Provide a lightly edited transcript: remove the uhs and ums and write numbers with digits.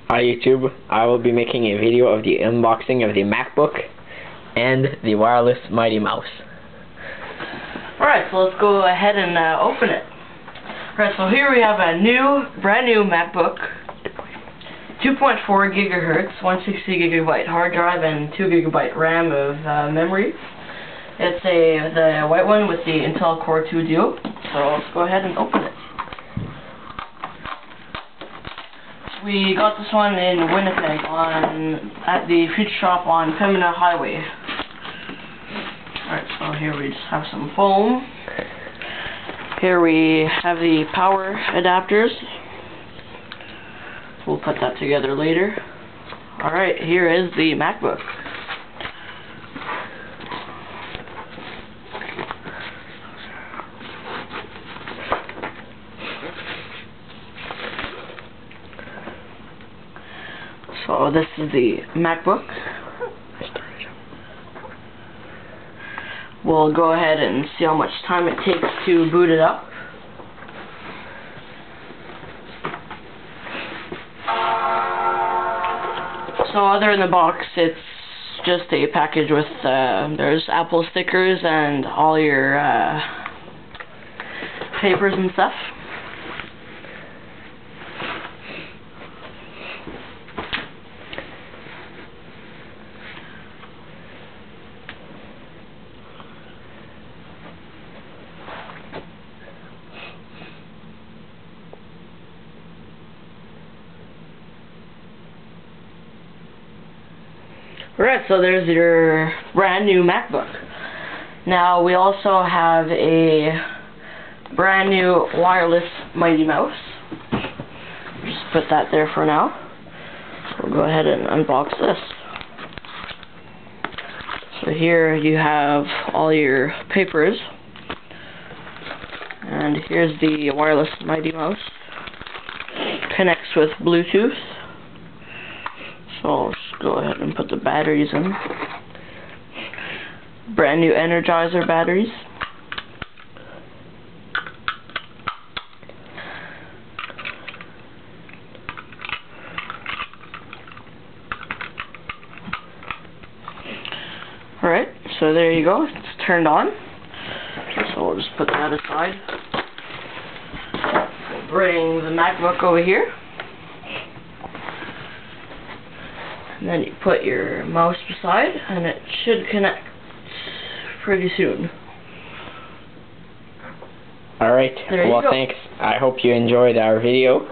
Hi YouTube, I will be making a video of the unboxing of the Macbook and the wireless Mighty Mouse. Alright, so let's go ahead and open it. Alright, so here we have a brand new MacBook, 2.4 gigahertz, 160 gigabyte hard drive, and 2 gigabyte RAM of memory. It's the white one with the Intel Core 2 Duo. So let's go ahead and open it. We got this one in Winnipeg at the Future Shop on Pembina Highway. Alright, so here we just have some foam. Here we have the power adapters. We'll put that together later. Alright, here is the MacBook. So this is the MacBook. We'll go ahead and see how much time it takes to boot it up. So other in the box, it's just a package with there's Apple stickers and all your papers and stuff. Alright, so there's your brand new MacBook. Now we also have a brand new wireless Mighty Mouse. Just put that there for now. So we'll go ahead and unbox this. So here you have all your papers. And here's the wireless Mighty Mouse. Connects with Bluetooth. So I'll just go ahead and put the batteries in. Brand new Energizer batteries. Alright, so there you go. It's turned on. So we'll just put that aside. We'll bring the MacBook over here. And then you put your mouse beside, and it should connect pretty soon. Alright, well thanks. I hope you enjoyed our video.